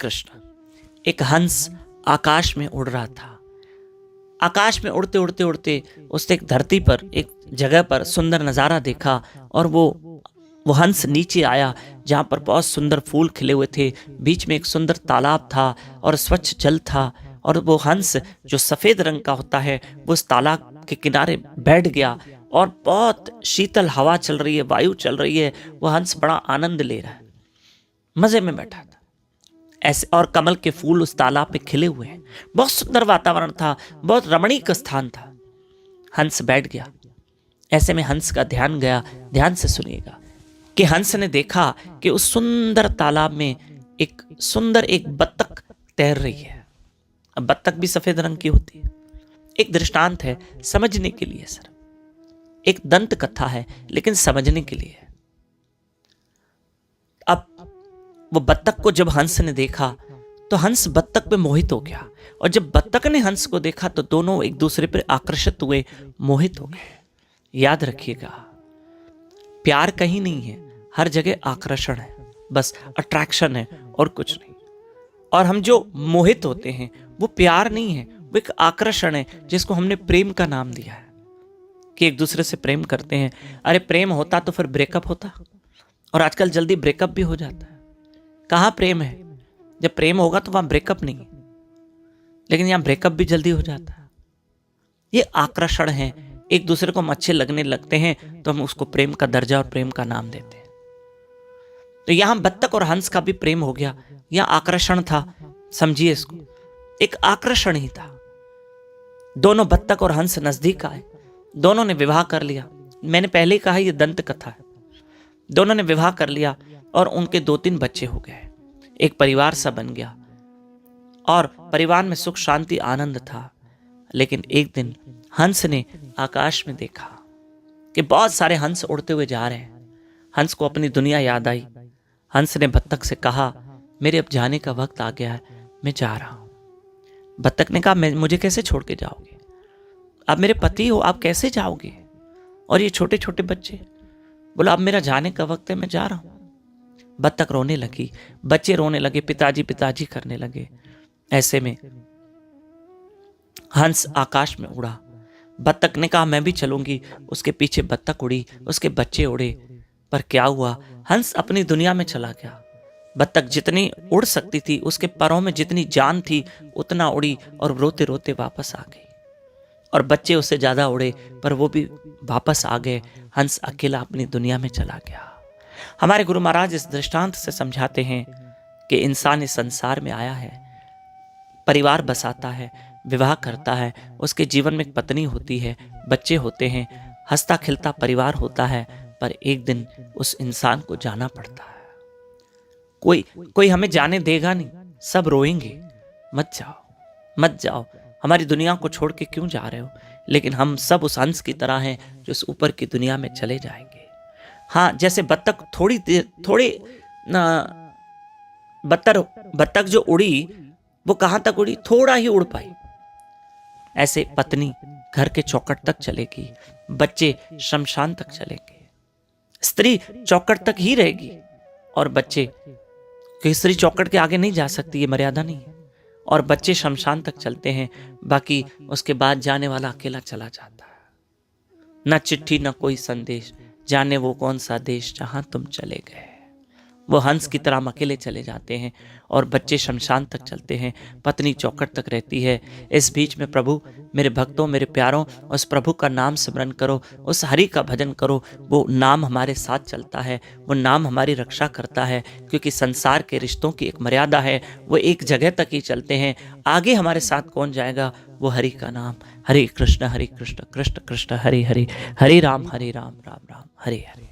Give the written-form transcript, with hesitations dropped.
कृष्ण। एक हंस आकाश में उड़ रहा था। आकाश में उड़ते उड़ते उड़ते उसने एक धरती पर एक जगह पर सुंदर नज़ारा देखा और वो हंस नीचे आया जहाँ पर बहुत सुंदर फूल खिले हुए थे। बीच में एक सुंदर तालाब था और स्वच्छ जल था और वो हंस जो सफ़ेद रंग का होता है वो उस तालाब के किनारे बैठ गया और बहुत शीतल हवा चल रही है, वायु चल रही है। वो हंस बड़ा आनंद ले रहा है, मज़े में बैठा था ऐसे। और कमल के फूल उस तालाब पे खिले हुए हैं। बहुत सुंदर वातावरण था, बहुत रमणीक स्थान था। हंस बैठ गया। ऐसे में हंस का ध्यान गया। ध्यान से सुनिएगा कि हंस ने देखा कि उस सुंदर तालाब में एक बत्तख तैर रही है। अब बत्तख भी सफेद रंग की होती है। एक दृष्टांत है समझने के लिए सर, एक दंत कथा है लेकिन समझने के लिए। अब वो बत्तख को जब हंस ने देखा तो हंस बत्तख पे मोहित हो गया और जब बत्तख ने हंस को देखा तो दोनों एक दूसरे पर आकर्षित हुए, मोहित हो गए। याद रखिएगा, प्यार कहीं नहीं है, हर जगह आकर्षण है, बस अट्रैक्शन है और कुछ नहीं। और हम जो मोहित होते हैं वो प्यार नहीं है, वो एक आकर्षण है जिसको हमने प्रेम का नाम दिया है कि एक दूसरे से प्रेम करते हैं। अरे प्रेम होता तो फिर ब्रेकअप होता, और आजकल जल्दी ब्रेकअप भी हो जाता है। कहाँ प्रेम है? जब प्रेम होगा तो वहां ब्रेकअप नहीं, लेकिन यहां ब्रेकअप भी जल्दी हो जाता है। ये आकर्षण है, एक दूसरे को हम अच्छे लगने लगते हैं तो हम उसको प्रेम का दर्जा और प्रेम का नाम देते हैं। तो यहां बत्तख और हंस का भी प्रेम हो गया, यहां आकर्षण था। समझिए इसको, एक आकर्षण ही था। दोनों बत्तख और हंस नजदीक आए, दोनों ने विवाह कर लिया। मैंने पहले ही कहा यह दंत कथा है। दोनों ने विवाह कर लिया और उनके 2-3 बच्चे हो गए। एक परिवार सा बन गया और परिवार में सुख शांति आनंद था। लेकिन एक दिन हंस ने आकाश में देखा कि बहुत सारे हंस उड़ते हुए जा रहे हैं। हंस को अपनी दुनिया याद आई। हंस ने बत्तख से कहा, मेरे अब जाने का वक्त आ गया है, मैं जा रहा हूं। बत्तख ने कहा, मुझे कैसे छोड़ के जाओगे? आप मेरे पति हो, आप कैसे जाओगे? और ये छोटे छोटे बच्चे? बोला, अब मेरा जाने का वक्त है, मैं जा रहा हूं। बत्तख रोने लगी, बच्चे रोने लगे, पिताजी पिताजी करने लगे। ऐसे में हंस आकाश में उड़ा। बत्तख ने कहा, मैं भी चलूंगी। उसके पीछे बत्तख उड़ी, उसके बच्चे उड़े। पर क्या हुआ? हंस अपनी दुनिया में चला गया। बत्तख जितनी उड़ सकती थी, उसके पैरों में जितनी जान थी उतना उड़ी और रोते रोते वापस आ गई। और बच्चे उससे ज्यादा उड़े पर वो भी वापस आ गए। हंस अकेला अपनी दुनिया में चला गया। हमारे गुरु महाराज इस दृष्टांत से समझाते हैं कि इंसान इस संसार में आया है, परिवार बसाता है, विवाह करता है, उसके जीवन में एक पत्नी होती है, बच्चे होते हैं, हंसता खिलता परिवार होता है। पर एक दिन उस इंसान को जाना पड़ता है। कोई हमें जाने देगा नहीं, सब रोएंगे, मत जाओ मत जाओ, हमारी दुनिया को छोड़ के क्यों जा रहे हो? लेकिन हम सब उस हंस की तरह हैं जो इस ऊपर की दुनिया में चले जाएंगे। हाँ, जैसे बत्तख बत्तख जो उड़ी वो कहां तक उड़ी? थोड़ा ही उड़ पाई। ऐसे पत्नी घर के चौखट तक चलेगी, बच्चे शमशान तक चलेंगे, स्त्री चौखट तक ही रहेगी और बच्चे, क्योंकि स्त्री चौखट के आगे नहीं जा सकती, ये मर्यादा नहीं है, और बच्चे शमशान तक चलते हैं। बाकी उसके बाद जाने वाला अकेला चला जाता है। न चिट्ठी न कोई संदेश, जाने वो कौन सा देश जहां तुम चले गए। वो हंस की तरह अकेले चले जाते हैं और बच्चे शमशान तक चलते हैं, पत्नी चौखट तक रहती है। इस बीच में प्रभु, मेरे भक्तों, मेरे प्यारों, उस प्रभु का नाम स्मरण करो, उस हरि का भजन करो। वो नाम हमारे साथ चलता है, वो नाम हमारी रक्षा करता है, क्योंकि संसार के रिश्तों की एक मर्यादा है, वो एक जगह तक ही चलते हैं। आगे हमारे साथ कौन जाएगा? वो हरि का नाम। हरे कृष्ण कृष्ण कृष्ण हरि हरि, हरे राम राम राम हरे हरे।